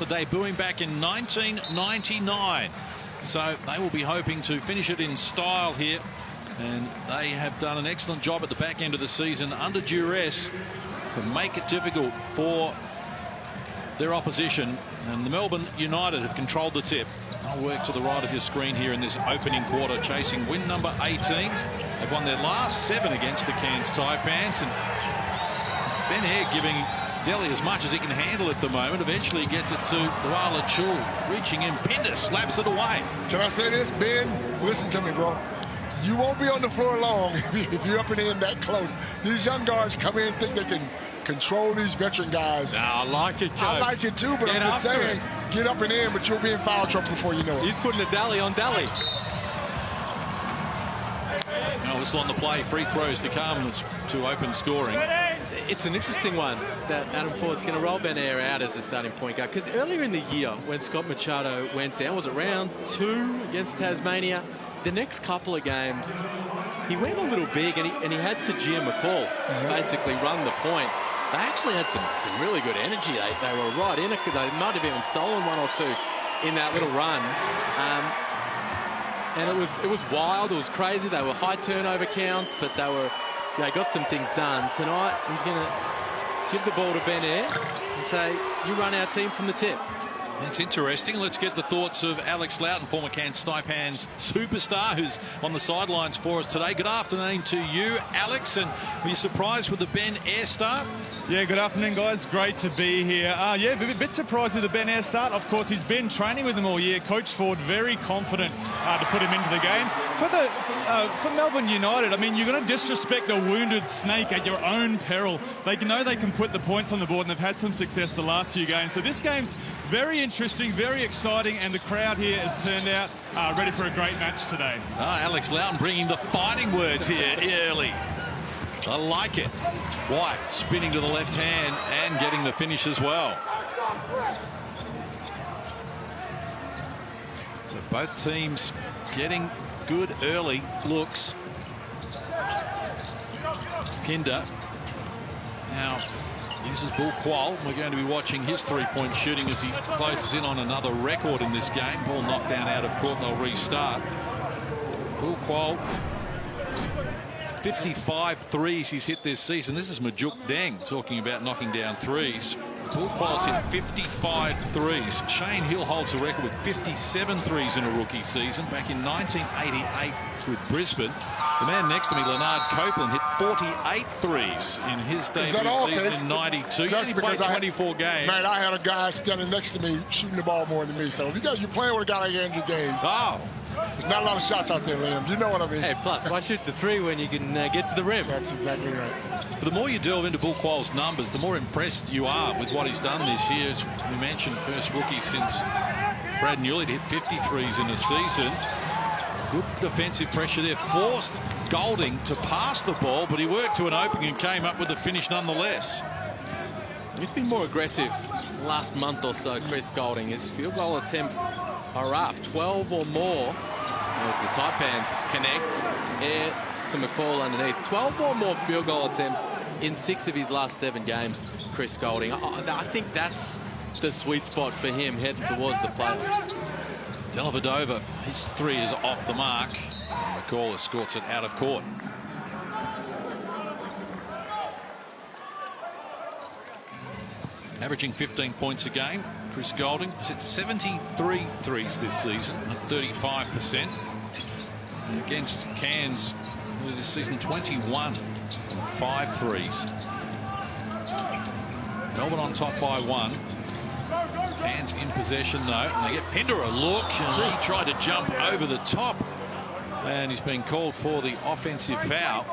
debuting back in 1999. So they will be hoping to finish it in style here. And they have done an excellent job at the back end of the season under duress to make it difficult for their opposition. And the Melbourne United have controlled the tip. I'll work to the right of your screen here in this opening quarter, chasing win number 18. They've won their last 7 against the Cairns Taipans. And Ben Hare giving Delhi as much as he can handle at the moment. Eventually gets it to Luala Chul, reaching in. Pinder slaps it away. Can I say this, Ben? Listen to me, bro. You won't be on the floor long if you're up and in that close. These young guards come in and think they can control these veteran guys. No, I like it, Coach. I like it too, but I'm just saying, get up and in, but you'll be in foul trouble before you know it. He's putting a dally on dally. Now whistle on the play. Free throws to come to open scoring. It's an interesting one that Adam Ford's going to roll Ben Hare out as the starting point guard. Because earlier in the year, when Scott Machado went down, was it round 2 against Tasmania? The next couple of games, he went a little big, and he had Tajir McCall basically run the point. They actually had some really good energy. They were right in it. They might have even stolen 1 or 2 in that little run. And it was wild. It was crazy. They were high turnover counts, but they got some things done. Tonight, he's going to give the ball to Ben Hare and say, you run our team from the tip. That's interesting. Let's get the thoughts of Alex Loughton, former Cairns Taipans superstar, who's on the sidelines for us today. Good afternoon to you, Alex. And were you surprised with the Ben Hare start? Yeah, good afternoon, guys. Great to be here. Yeah, a bit surprised with the Ben Hare start. Of course, he's been training with them all year. Coach Ford very confident to put him into the game. For Melbourne United, I mean, you're going to disrespect a wounded snake at your own peril. They know they can put the points on the board, and they've had some success the last few games. So this game's very interesting, very exciting, and the crowd here has turned out ready for a great match today. Alex Loughton bringing the fighting words here early. I like it. White spinning to the left hand and getting the finish as well. So both teams getting good early looks. Pinder now uses Bull Qual. We're going to be watching his three-point shooting as he closes in on another record in this game. Ball knocked down out of court, and they'll restart. Bull Qual, 55 threes he's hit this season. This is Majuk Deng talking about knocking down threes. Bull Qual's hit 55 threes. Shane Hill holds the record with 57 threes in a rookie season back in 1988 with Brisbane. The man next to me, Leonard Copeland, hit 48 threes in his debut season in 92. He played 24 games. Man, I had a guy standing next to me shooting the ball more than me. So if you're playing with a guy like Andrew Gaines. Oh. There's not a lot of shots out there, Liam. You know what I mean. Hey, plus, why shoot the 3 when you can get to the rim? That's exactly right. But the more you delve into Bull Qual's numbers, the more impressed you are with what he's done this year. As we mentioned, first rookie since Brad Newley hit 53s in a season. Good defensive pressure there. Forced Golding to pass the ball, but he worked to an opening and came up with the finish nonetheless. He's been more aggressive last month or so, Chris Golding. His field goal attempts are up 12 or more as the Taipans connect. Air to McCall underneath. 12 or more field goal attempts in 6 of his last 7 games, Chris Golding. I think that's the sweet spot for him heading towards the playoffs. Dellavedova, his 3 is off the mark. McCall escorts it out of court. Averaging 15 points a game. Chris Golding has hit 73 threes this season at 35%. And against Cairns this season, 21 and 5 threes. Melbourne on top by 1. Cairns in possession though, and they get Pinder a look, and he tried to jump over the top, and he's been called for the offensive foul.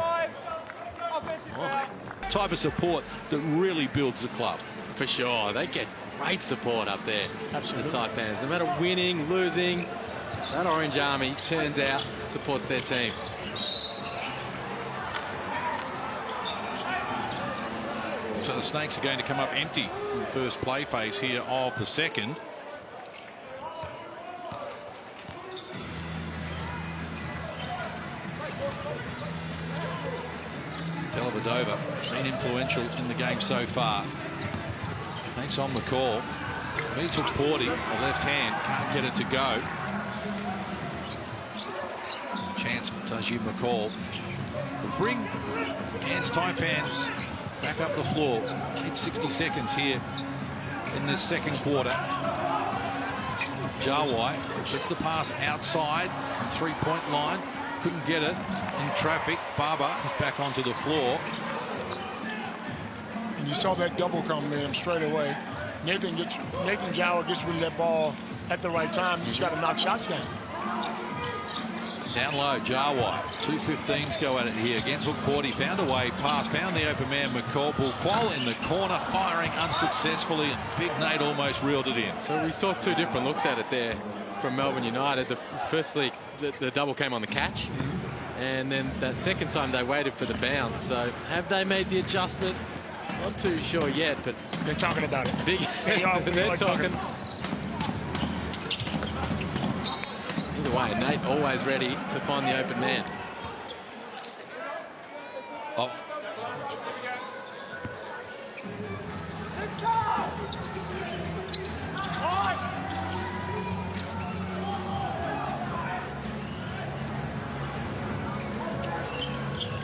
Type of support that really builds the club. For sure, they get great support up there. Absolutely. The Taipans, no matter winning, losing, that Orange Army turns out, supports their team. So the Snakes are going to come up empty in the first play phase here of the second. Dellavedova been influential in the game so far. Thanks on the call. Needs Porty, the left hand, can't get it to go. Chance for Tajir McCall. Will bring Cairns Taipans back up the floor. 60 seconds here in this second quarter. Yudai gets the pass outside from three-point line. Couldn't get it in traffic. Baba is back onto the floor. And you saw that double come in straight away. Nathan Yudai gets rid of that ball at the right time. You just got to knock shots down. Down low, Yudai. 2:15s go at it here against Porty. Found a way pass, found the open man, McCall. Qual in the corner, firing unsuccessfully. And Big Nate almost reeled it in. So we saw two different looks at it there from Melbourne United. Firstly, the double came on the catch. And then that second time they waited for the bounce. So have they made the adjustment? Not too sure yet, but they're talking about it. They're talking. Either way, Nate always ready to find the open man. Oh.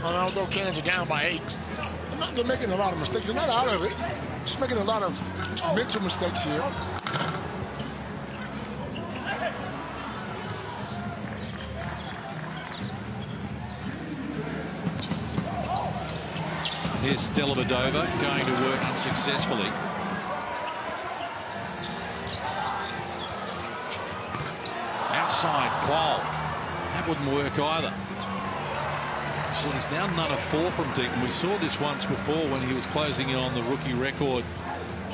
Although Cairns are down by 8, they're making a lot of mistakes. They're not out of it. Just making a lot of mental mistakes here. Here's Dellavedova going to work unsuccessfully. Outside, Qual. That wouldn't work either. So he's now none of 4 from deep, and we saw this once before when he was closing in on the rookie record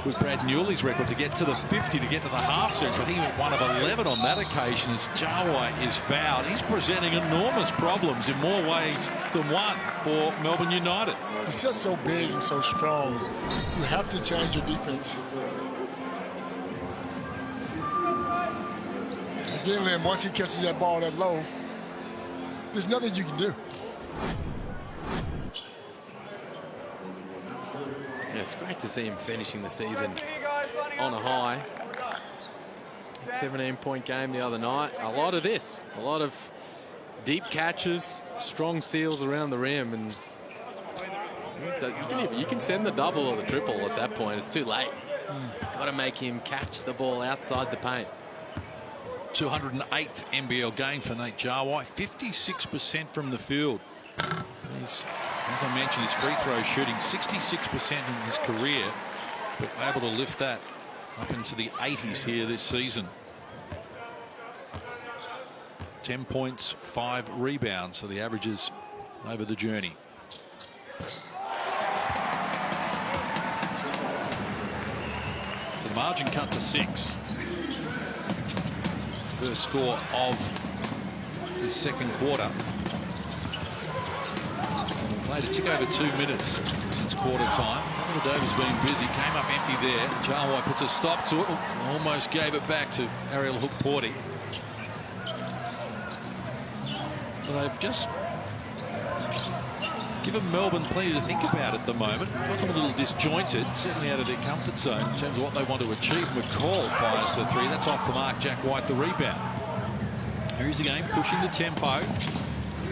with Brad Newley's record to get to the 50, to get to the half century. I think he went 1 of 11 on that occasion as Yudai is fouled. He's presenting enormous problems in more ways than one for Melbourne United. He's just so big and so strong. You have to change your defense. Again, once he catches that ball that low, there's nothing you can do. Yeah, it's great to see him finishing the season on a high. 17-point game the other night. A lot of this, a lot of deep catches, strong seals around the rim, and you can send the double or the triple at that point. It's too late. Got to make him catch the ball outside the paint. 208th NBL game for Nate Yudai. 56% from the field. He's, as I mentioned, his free throw shooting 66% in his career, but able to lift that up into the 80s here this season. 10 points, 5 rebounds, so the averages over the journey. So the margin cut to 6. First score of the second quarter. Played a tick over 2 minutes since quarter time. Dellavedova's been busy, came up empty there. Yudai puts a stop to it, almost gave it back to Ariel Porty. But they've just given Melbourne plenty to think about at the moment. Got them a little disjointed, certainly out of their comfort zone in terms of what they want to achieve. McCall fires the 3. That's off the mark. Jack White the rebound. Here's the game, pushing the tempo.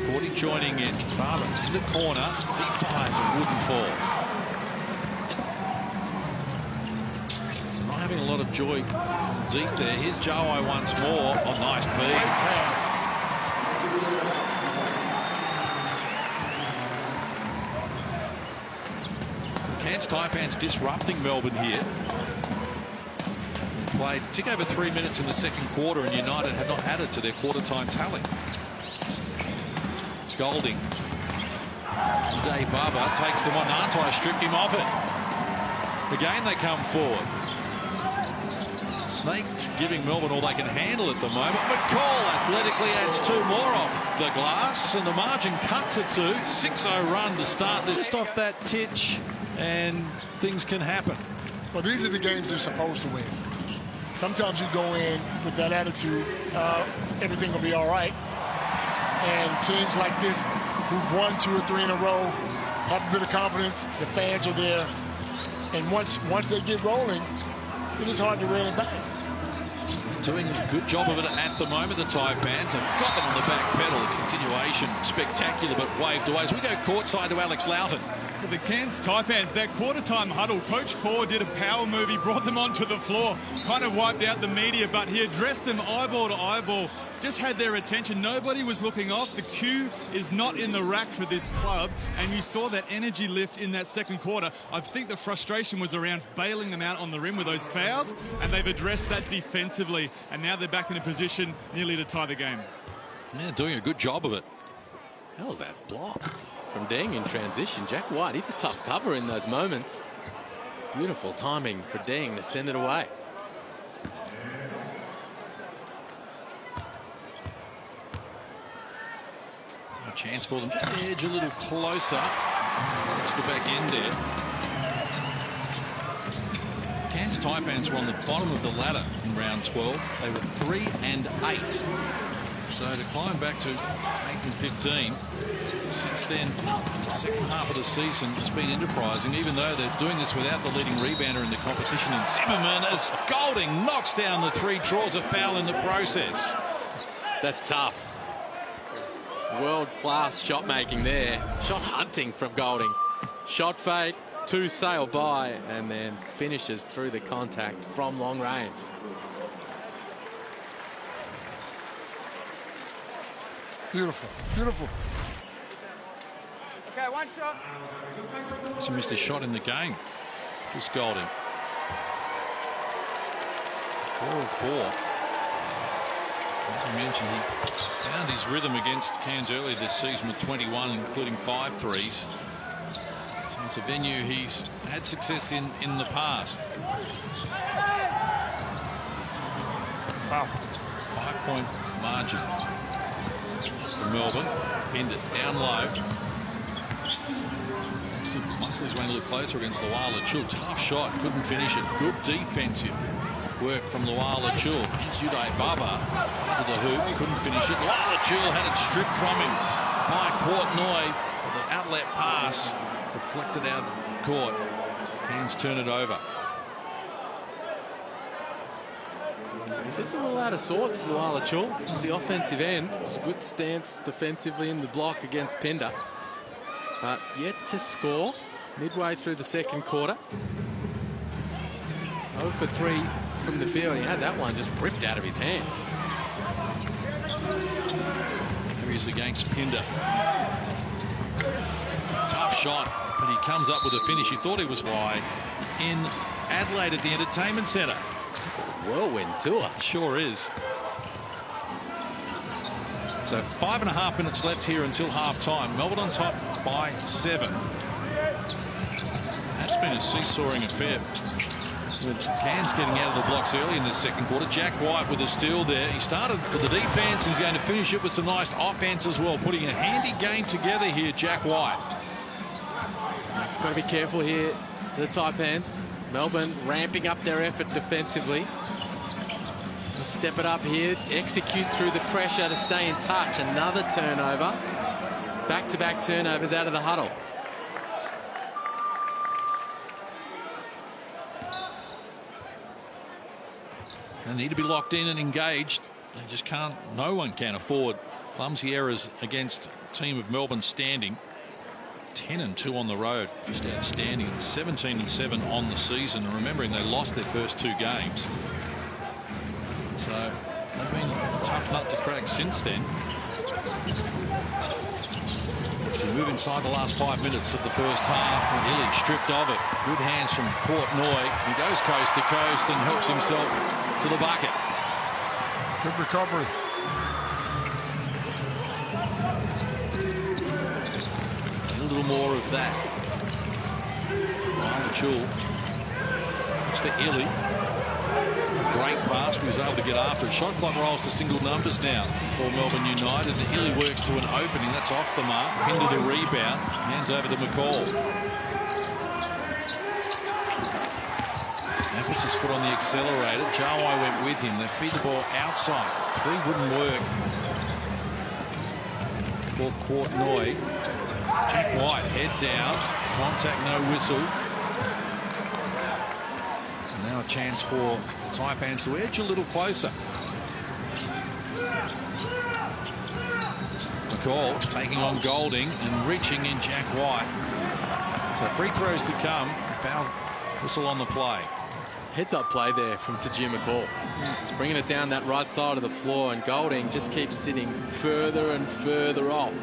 Porty joining in. Baba in the corner. He fires and wouldn't fall. Not having a lot of joy deep there. Here's Yudai once more. Oh, nice feed. Great pass. Cairns Taipans disrupting Melbourne here. Played tick over 3 minutes in the second quarter, and United had not added to their quarter time tally. Golding. Yudai Baba takes them on. Antai stripped him off it. Again they come forward. Snakes giving Melbourne all they can handle at the moment. McCall athletically adds 2 more off the glass, and the margin cuts it to 6-0 run to start. They're just off that titch, and things can happen. Well, these are the games they're supposed to win. Sometimes you go in with that attitude, everything will be all right. And teams like this who've won 2 or 3 in a row have a bit of confidence. The fans are there. And once they get rolling, it is hard to reel it back. Doing a good job of it at the moment, the Taipans have got them on the back pedal. The continuation, spectacular, but waved away. As we go courtside to Alex Loughton. For the Cairns Taipans, that quarter-time huddle, Coach Ford did a power move. He brought them onto the floor, kind of wiped out the media, but he addressed them eyeball to eyeball, just had their attention. Nobody was looking off. The cue is not in the rack for this club, and you saw that energy lift in that second quarter. I think the frustration was around bailing them out on the rim with those fouls, and they've addressed that defensively, and now they're back in a position nearly to tie the game. Yeah, doing a good job of it. How's that block from Deng in transition? Jack White, he's a tough cover in those moments. Beautiful timing for Deng to send it away. So a chance for them just to edge a little closer. That's the back end there. Cairns Taipans were on the bottom of the ladder in round 12. They were 3 and 8. So to climb back to 8 and 15, since then, the second half of the season has been enterprising, even though they're doing this without the leading rebounder in the competition. And Zimmerman, as Golding knocks down the three, draws a foul in the process. That's tough. World-class shot making there. Shot hunting from Golding. Shot fake, two sail by, and then finishes through the contact from long range. Beautiful, beautiful. Okay, one shot. He missed a shot in the game. Just Golding. 4 of 4. As I mentioned, he found his rhythm against Cairns earlier this season with 21, including 5 threes. So it's a venue he's had success in the past. Wow. 5-point margin for Melbourne. Pinned it down low. Still muscle his way a little closer against Luala Chul. Tough shot, couldn't finish it. Good defensive work from Luala Chul. Yudai Baba to the hoop, couldn't finish it. Luala Chul had it stripped from him by Courtnoy. The outlet pass deflected out court. Hands turn it over. He's just a little out of sorts, Luala Chul, at the offensive end. Good stance defensively in the block against Pender. But yet to score midway through the second quarter. 0 for 3 from the field. He had that one just ripped out of his hands. Here he is against Pender. Tough shot, but he comes up with a finish. He thought he was wide in Adelaide at the Entertainment Centre. It's a whirlwind tour. Sure is. So 5.5 minutes left here until half-time. Melbourne on top by 7. That's been a seesawing affair. With Cairns getting out of the blocks early in the second quarter. Jack White with a steal there. He started with the defense and he's going to finish it with some nice offense as well. Putting a handy game together here, Jack White. Just got to be careful here, the Taipans. Melbourne ramping up their effort defensively. Step it up here, execute through the pressure to stay in touch. Another turnover. Back-to-back turnovers out of the huddle. They need to be locked in and engaged. They just can't, no one can afford clumsy errors against a team of Melbourne standing. 10 and 2 on the road, just outstanding. 17 and 7 on the season. And remembering they lost their first 2 games. So they've been a tough nut to crack since then. To move inside the last 5 minutes of the first half, and Illy stripped of it. Good hands from Courtnoy. He goes coast to coast and helps himself to the bucket. Good recovery. A little more of that. Ryan Chul. It's for Illy. Great pass, but he was able to get after it. Shot clock rolls to single numbers now for Melbourne United. Illy works to an opening. That's off the mark. Pinned to the rebound. Hands over to McCall. Now puts his foot on the accelerator. Jawai went with him. They feed the ball outside. 3 wouldn't work for Courtnoy. Jack White, head down. Contact, no whistle. And now a chance for Taipans to edge a little closer. McCall taking on Golding and reaching in Jack White. So free throws to come. Foul whistle on the play. Heads-up play there from Tajir McCall. He's bringing it down that right side of the floor, and Golding just keeps sitting further and further off,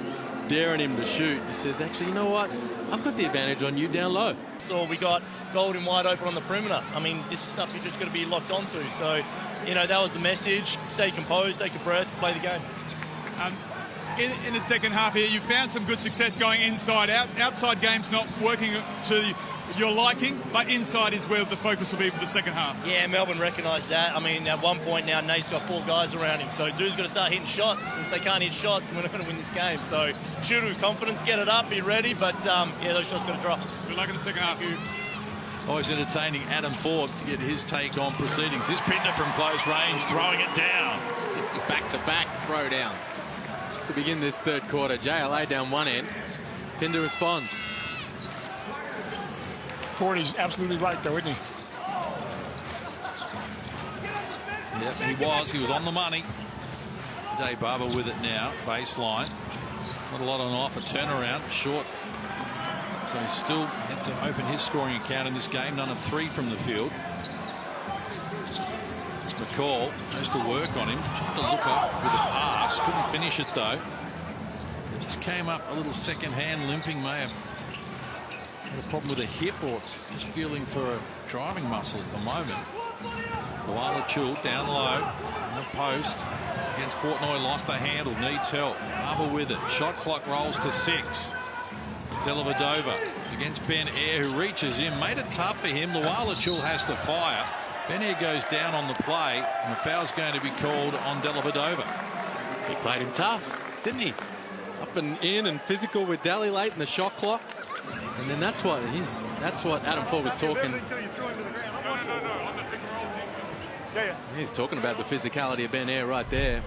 daring him to shoot. He says, actually, you know what? I've got the advantage on you down low. So we got Golding wide open on the perimeter. I mean, this is stuff you're just got to be locked onto. So, you know, that was the message. Stay composed, take a breath, play the game. In the second half here, you found some good success going inside out. Outside game's not working to your liking, but inside is where the focus will be for the second half. Yeah, Melbourne recognised that. I mean, at one point now, Nate's got 4 guys around him. So dude's got to start hitting shots. If they can't hit shots, we're not going to win this game. So shoot with confidence, get it up, be ready. But, yeah, those shots got to drop. Good luck in the second half, Hugh. Always entertaining Adam Ford to get his take on proceedings. His Pinder from close range, throwing it down. Back-to-back throwdowns to begin this third quarter. JLA down one end. Pinder responds. Fordy's absolutely right, though, isn't he? Yep, he was. He was on the money. Yudai Baba with it now. Baseline. Not a lot on offer. Turnaround. Short. So he's still yet to open his scoring account in this game. None of 3 from the field. It's McCall. Has to work on him. Tried to look off with a pass. Couldn't finish it, though. It just came up a little second hand limping. May have a problem with a hip or just feeling for a driving muscle at the moment. Luala down low in the post against Portnoy, lost the handle, needs help. Baba with it. Shot clock rolls to 6. Dellavedova against Ben Air, who reaches in, made it tough for him. Luala has to fire. Ben Air goes down on the play, and the foul's going to be called on Dellavedova. He played him tough, didn't he? Up and in and physical with Daly late in the shot clock. And then that's what Adam Ford was talking. He's talking about the physicality of Ben Air right there.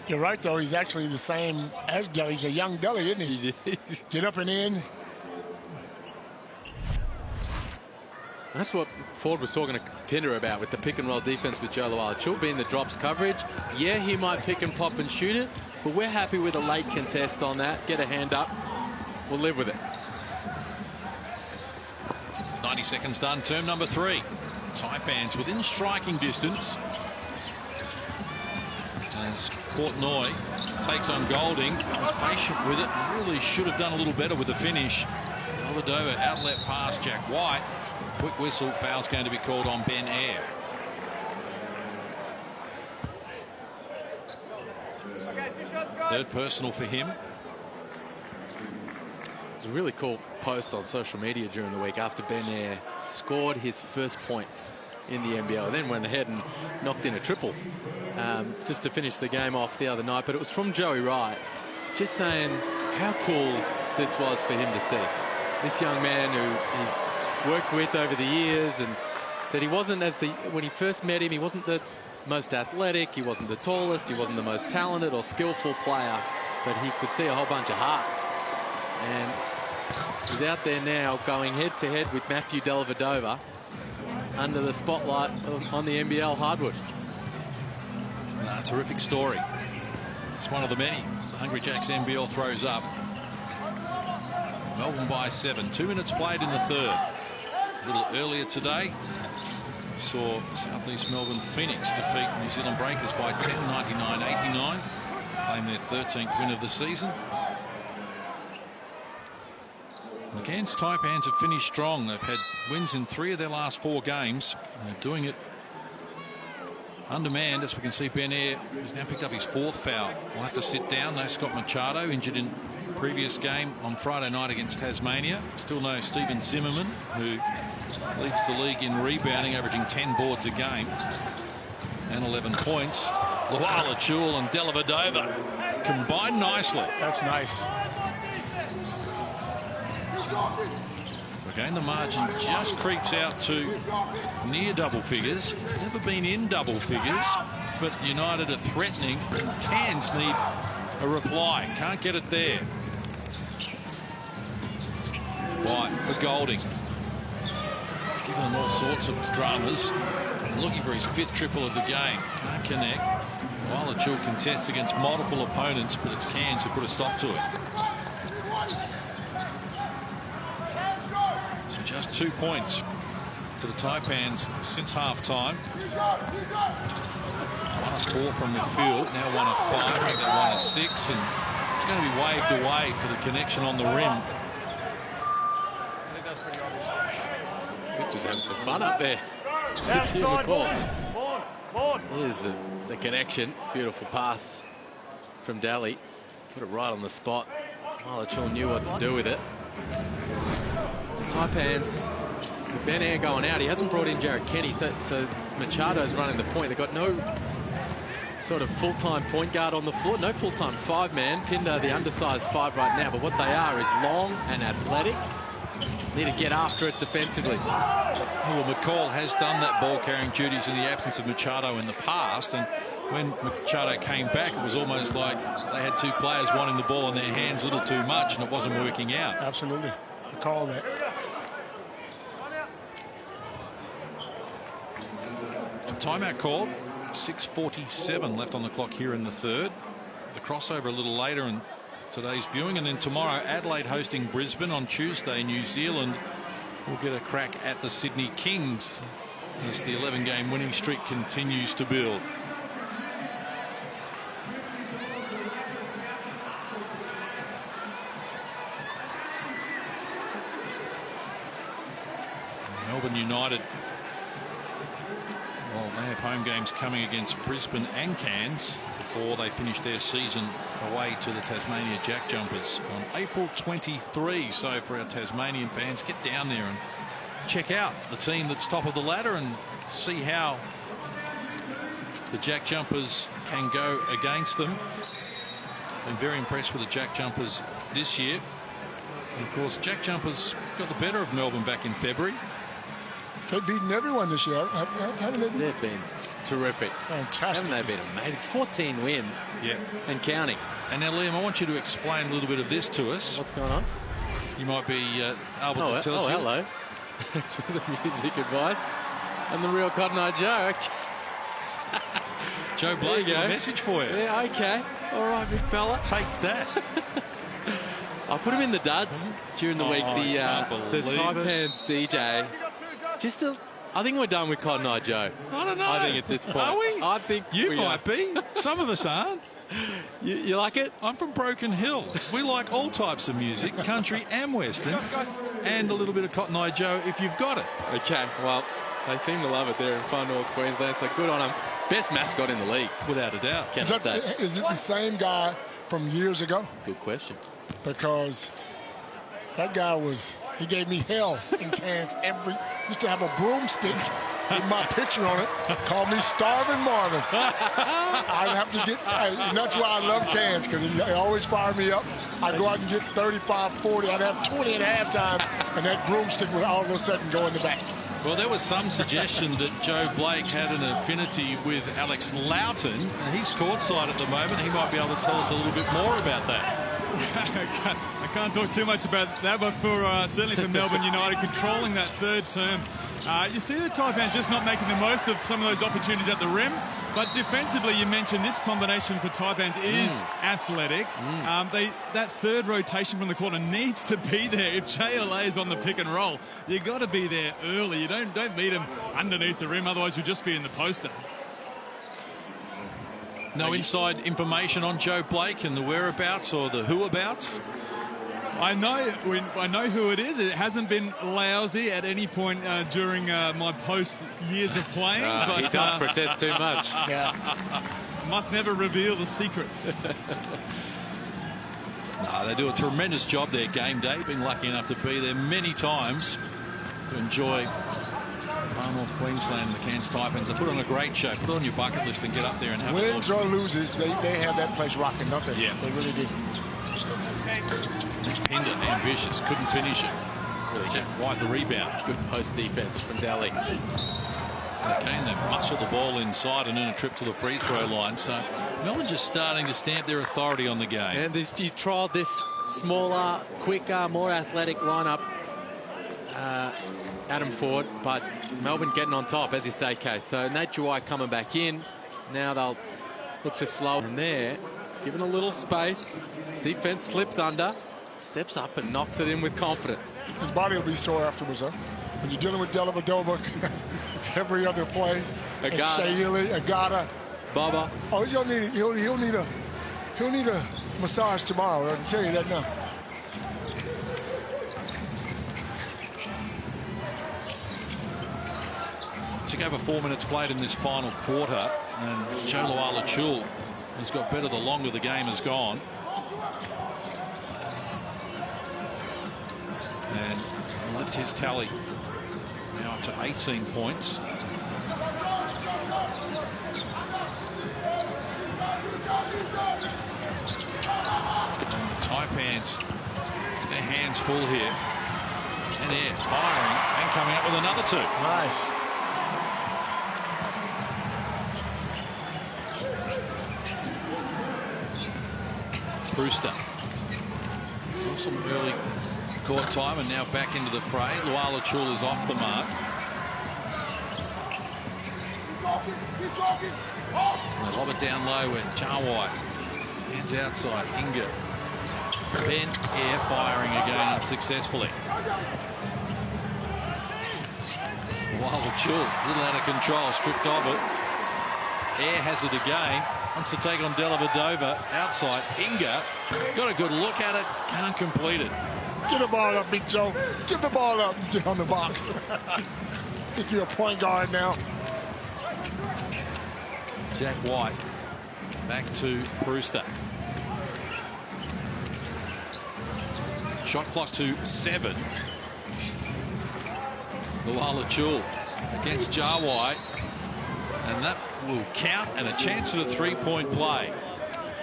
You're right, though. He's actually the same as Delly. He's a young Delly, isn't he? Get up and in. That's what Ford was talking to Pinder about with the pick and roll defense with Joe Luala being the drops coverage. Yeah, he might pick and pop and shoot it, but we're happy with a late contest on that. Get a hand up. We'll live with it. 90 seconds done. Term number 3. Taipans within striking distance. As Portnoy takes on Golding. Was patient with it. Really should have done a little better with the finish. Dellavedova outlet pass Jack White. Quick whistle. Foul's going to be called on Ben Air. Third personal for him. It was a really cool post on social media during the week after Ben Air scored his first point in the NBL. Then went ahead and knocked in a triple just to finish the game off the other night. But it was from Joey Wright, just saying how cool this was for him to see. This young man who he's worked with over the years, and said he wasn't when he first met him, he wasn't the most athletic, he wasn't the tallest, he wasn't the most talented or skillful player, but he could see a whole bunch of heart. And he's out there now going head-to-head with Matthew Dellavedova under the spotlight on the NBL hardwood. Terrific story. It's one of the many the Hungry Jacks NBL throws up. Melbourne by 7. 2 minutes played in the third. A little earlier today, we saw Southeast Melbourne Phoenix defeat New Zealand Breakers by 10, 99-89. Claim their 13th win of the season. The Cairns Taipans have finished strong. They've had wins in 3 of their last 4 games. They're doing it undermanned, as we can see. Ben Air has now picked up his 4th foul. Will have to sit down. No Scott Machado, injured in the previous game on Friday night against Tasmania. Still no Stephen Zimmerman, who leads the league in rebounding, averaging 10 boards a game and 11 points. Luala and Dellavedova combined nicely. That's nice. Again, the margin just creeps out to near double figures. It's never been in double figures, but United are threatening, and Cairns need a reply. Can't get it there. White for Golding. giving them all sorts of dramas. And looking for his 5th triple of the game. Can't connect. While Achul contests against multiple opponents, but it's Cairns who put a stop to it. So just 2 points to the Taipans since half-time. 1 of 4 from the field, now 1 of 5, make that 1 of 6, and it's going to be waved away for the connection on the rim. We're just having some fun up there. Here's the connection. Beautiful pass from Daly. Put it right on the spot. Well, Achul knew what to do with it. The Taipans, with Ben Air going out, he hasn't brought in Jared Kenny, so Machado's running the point. They've got no sort of full-time point guard on the floor, no full-time 5-man. Pinder, the undersized 5 right now, but what they are is long and athletic. Need to get after it defensively. Well, McCall has done that ball-carrying duties in the absence of Machado in the past, and when Machado came back, it was almost like they had 2 players wanting the ball in their hands a little too much, and it wasn't working out. Absolutely. I call that. Timeout call. 6:47 left on the clock here in the 3rd. The crossover a little later in today's viewing, and then tomorrow Adelaide hosting Brisbane. On Tuesday New Zealand will get a crack at the Sydney Kings as the 11-game winning streak continues to build. Melbourne United, well, they have home games coming against Brisbane and Cairns before they finish their season away to the Tasmania Jack Jumpers on April 23. So for our Tasmanian fans, get down there and check out the team that's top of the ladder and see how the Jack Jumpers can go against them. Been very impressed with the Jack Jumpers this year. And of course, Jack Jumpers got the better of Melbourne back in February. They've beaten everyone this year, haven't they? They've been terrific. Fantastic. Haven't they been amazing? 14 wins. Yeah. And counting. And now, Liam, I want you to explain a little bit of this to us. What's going on? You might be able to tell us. Oh, hello. Thanks for the music advice. And the real Cotton Eye Joe. Joe Blake, got a message for you. Yeah, okay. All right, big fella. Take that. I'll put him in the duds during the week. The Taipans DJ. I think we're done with Cotton Eye Joe. I don't know. I think at this point. Are we? I think you might be. Some of us aren't. You like it? I'm from Broken Hill. We like all types of music, country and western, and a little bit of Cotton Eye Joe if you've got it. Okay, well, they seem to love it there in far north Queensland, so good on them. Best mascot in the league. Without a doubt. Is it the same guy from years ago? Good question. Because that guy he gave me hell in Cairns. Used to have a broomstick with my picture on it. Called me Starving Marvin. I'd have to get, and that's why I love Cairns, because he always fired me up. I'd go out and get 35, 40. I'd have 20 at halftime, and that broomstick would all of a sudden go in the back. Well, there was some suggestion that Joe Blake had an affinity with Alex Loughton. He's courtside at the moment. He might be able to tell us a little bit more about that. I can't talk too much about that, but certainly for Melbourne United controlling that 3rd term, you see the Taipans just not making the most of some of those opportunities at the rim. But defensively, you mentioned this combination for Taipans is athletic. That 3rd rotation from the corner needs to be there. If JLA is on the pick and roll, you got to be there early. You don't meet him underneath the rim, otherwise you'll just be in the poster. No inside information on Joe Blake and the whereabouts or the whoabouts? I know who it is. It hasn't been lousy at any point during my post years of playing. But he does protest too much. Yeah. Must never reveal the secrets. No, they do a tremendous job there game day. Been lucky enough to be there many times to enjoy far north Queensland and the Cairns Taipans. They put on a great show. Put it on your bucket list and get up there and have a look. Wins or loses, they have that place rocking, don't they? Yeah. They really do. It's Pinder, ambitious, couldn't finish it. Really Jack White, the rebound. Good post defense from Daly. Again, they muscle the ball inside and then a trip to the free throw line. So Melbourne just starting to stamp their authority on the game. And he's trialled this smaller, quicker, more athletic lineup Adam Ford, but Melbourne getting on top, as you say, Case. So Nate Yudai coming back in. Now they'll look to slow in there, giving a little space. Defense slips under, steps up and knocks it in with confidence. His body will be sore afterwards, huh? When you're dealing with Dellavedova every other play, Agata, Baba. Oh, he'll need a massage tomorrow. I can tell you that now. Over 4 minutes played in this final quarter, and Joe Luala-Chul has got better the longer the game has gone. And he'll lift his tally now up to 18 points. And the Taipans, their hands full here. And they're firing and coming up with another two. Nice. Brewster saw some early court time and now back into the fray. Luala-Chul is off the mark. Lob it down low with Jawai. Hands outside. Inga. Ben Air firing again unsuccessfully. Luala-Chul, a little out of control, stripped of it. Air has it again. Wants to take on Dellavedova outside. Inga got a good look at it. Can't complete it. Get the ball up, Big Joe. Give the ball up and get on the box. Think you're a point guard now. Jack White back to Brewster. Shot clock to 7. Luala-Chul against Jawai. And that will count, and a chance at a three-point play.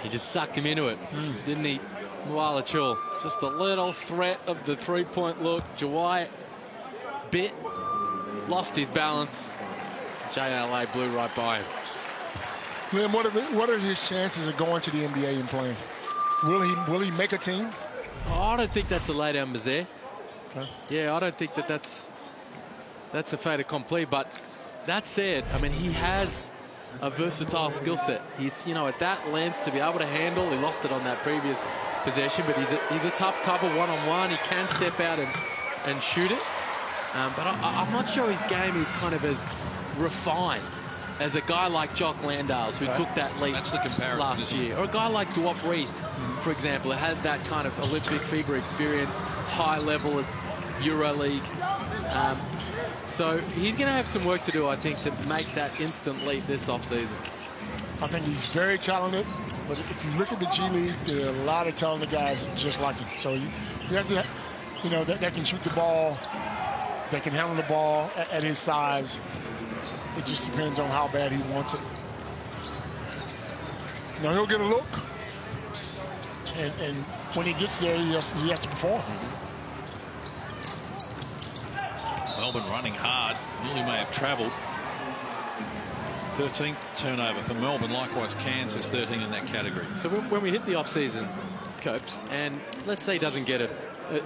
He just sucked him into it, didn't he? Luala-Chul, just a little threat of the three-point look. Jawai bit, lost his balance. JLA blew right by him. Liam, what are his chances of going to the NBA and playing? Will he make a team? Oh, I don't think that's a lay down Mazare. Okay. Yeah, I don't think that's a fait accompli. But that said, I mean, he has a versatile skill set. He's, you know, at that length to be able to handle. He lost it on that previous possession, but he's a tough cover one-on-one. He can step out and shoot it. But I'm not sure his game is kind of as refined as a guy like Jock Landales, who took that leap last year. Or a guy like Duop Reed, for example, who has that kind of Olympic FIBA experience, high level of EuroLeague. So he's going to have some work to do, I think, to make that instant leap this offseason. I think he's very talented, but if you look at the G League, there are a lot of talented guys just like him. So he has to, you know, that can shoot the ball, that can handle the ball at his size. It just depends on how bad he wants it. Now he'll get a look, and when he gets there, he has to perform. Melbourne running hard. Nearly may have travelled. 13th turnover for Melbourne. Likewise, Cairns has 13 in that category. So when we hit the off-season, Copes, and let's say he doesn't get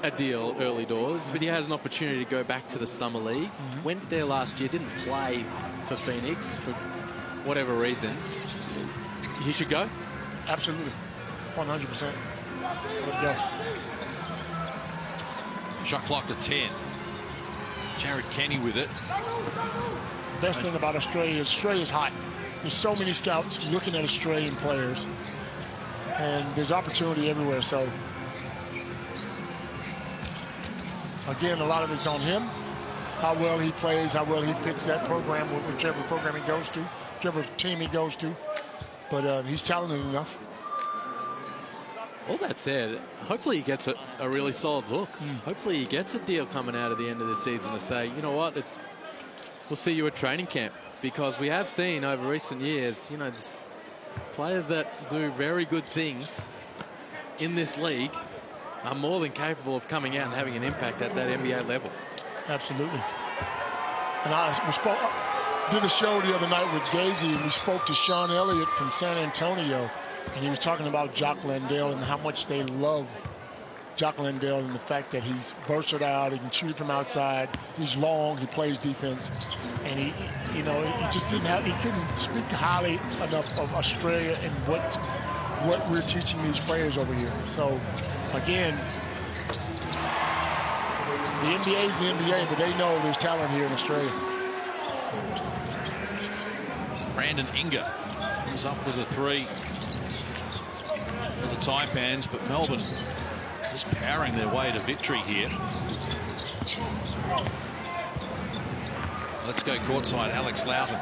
a deal early doors, but he has an opportunity to go back to the Summer League. Went there last year, didn't play for Phoenix for whatever reason. He should go? Absolutely. 100%. Let go. Shot clock to 10. Jared Kenny with it. Best thing about Australia is hot. There's so many scouts looking at Australian players, and there's opportunity everywhere. So again, a lot of it's on him, how well he plays, how well he fits that program, whichever program he goes to, whichever team he goes to. But he's talented enough. All that said, hopefully he gets a really solid look. Hopefully he gets a deal coming out of the end of the season to say, you know what, we'll see you at training camp. Because we have seen over recent years, you know, players that do very good things in this league are more than capable of coming out and having an impact at that NBA level. Absolutely. And we did a show the other night with Daisy, and we spoke to Sean Elliott from San Antonio, and he was talking about Jock Landale and how much they love Jock Landale in the fact that he's versatile. He can shoot it from outside. He's long. He plays defense, and he just didn't have. He couldn't speak highly enough of Australia and what we're teaching these players over here. So, again, the NBA is the NBA, but they know there's talent here in Australia. Brandon Inga comes up with a three for the Taipans, but Melbourne just powering their way to victory here. Let's go courtside, Alex Loughton.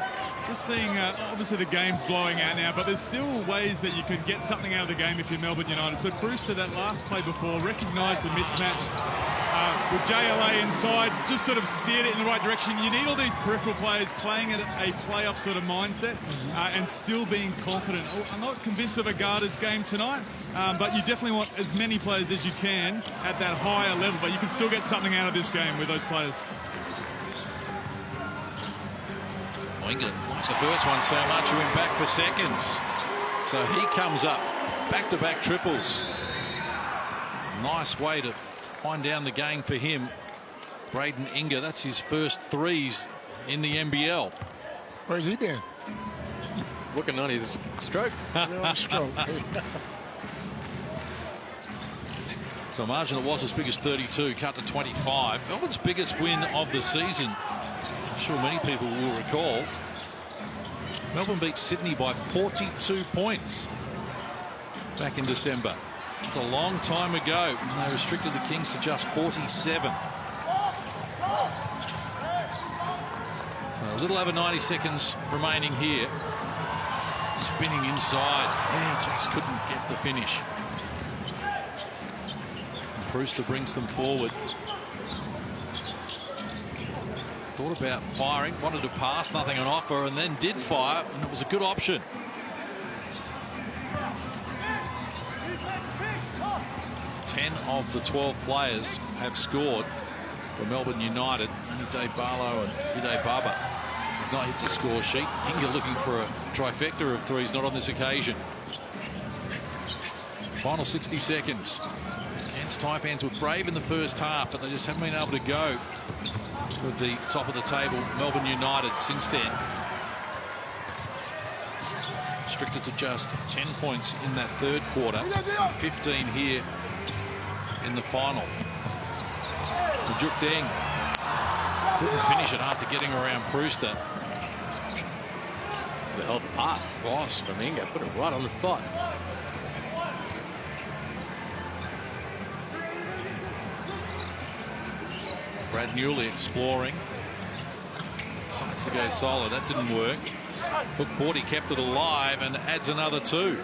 Just seeing, obviously the game's blowing out now, but there's still ways that you could get something out of the game if you're Melbourne United. So Brewster, that last play before, recognised the mismatch with JLA inside, just sort of steered it in the right direction. You need all these peripheral players playing at a playoff sort of mindset and still being confident. I'm not convinced of Agada's game tonight, but you definitely want as many players as you can at that higher level, but you can still get something out of this game with those players. Inga liked the first one so much, he went back for seconds. So he comes up, back-to-back triples. Nice way to wind down the game for him. Braden Inga, that's his first threes in the NBL. Where's he been? Looking on his stroke. So a margin that was as big as 32, cut to 25. Melbourne's biggest win of the season. I'm sure many people will recall. Melbourne beat Sydney by 42 points back in December. It's a long time ago. They restricted the Kings to just 47. So a little over 90 seconds remaining here. Spinning inside. Just couldn't get the finish. And Brewster brings them forward. Thought about firing, wanted to pass, nothing on offer, and then did fire, and it was a good option. Ten of the 12 players have scored for Melbourne United. Yudai Baba and Yudai Baba have not hit the score sheet. Inga looking for a trifecta of threes, not on this occasion. Final 60 seconds. Cairns Taipans were brave in the first half, but they just haven't been able to go with the top of the table, Melbourne United, since then. Restricted to just 10 points in that third quarter, 15 here in the final. Juk Deng couldn't finish it after getting around Brewster. The hell of a pass. Was. From Inga, put it right on the spot. Brad Newley exploring. Decides to go solo. That didn't work. Hook Porty kept it alive and adds another two.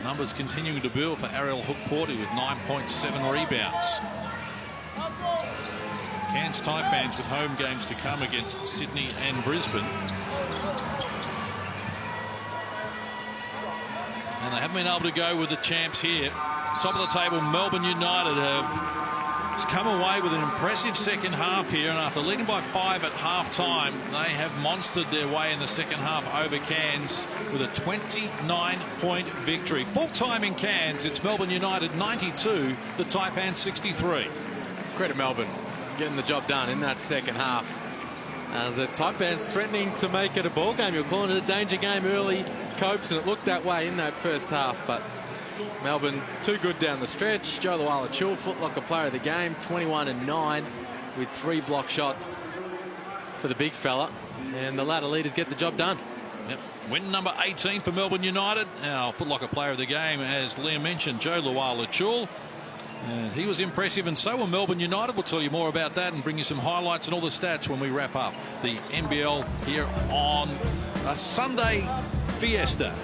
Numbers continuing to build for Ariel Hook Porty with 9.7 rebounds. Cairns Taipans with home games to come against Sydney and Brisbane. And they haven't been able to go with the champs here. Top of the table, Melbourne United have come away with an impressive second half here, and after leading by 5 at half-time, they have monstered their way in the second half over Cairns with a 29-point victory. Full time in Cairns, it's Melbourne United 92, the Taipans 63. Credit Melbourne getting the job done in that second half. The Taipans threatening to make it a ball game. You're calling it a danger game early, Copes, and it looked that way in that first half, but Melbourne too good down the stretch. Joe Luala-Chul, footlocker player of the game, 21-9 with 3 block shots for the big fella. And the ladder leaders get the job done. Yep. Win number 18 for Melbourne United. Our footlocker player of the game, as Liam mentioned, Joe Luala-Chul. And he was impressive, and so were Melbourne United. We'll tell you more about that and bring you some highlights and all the stats when we wrap up the NBL here on a Sunday fiesta.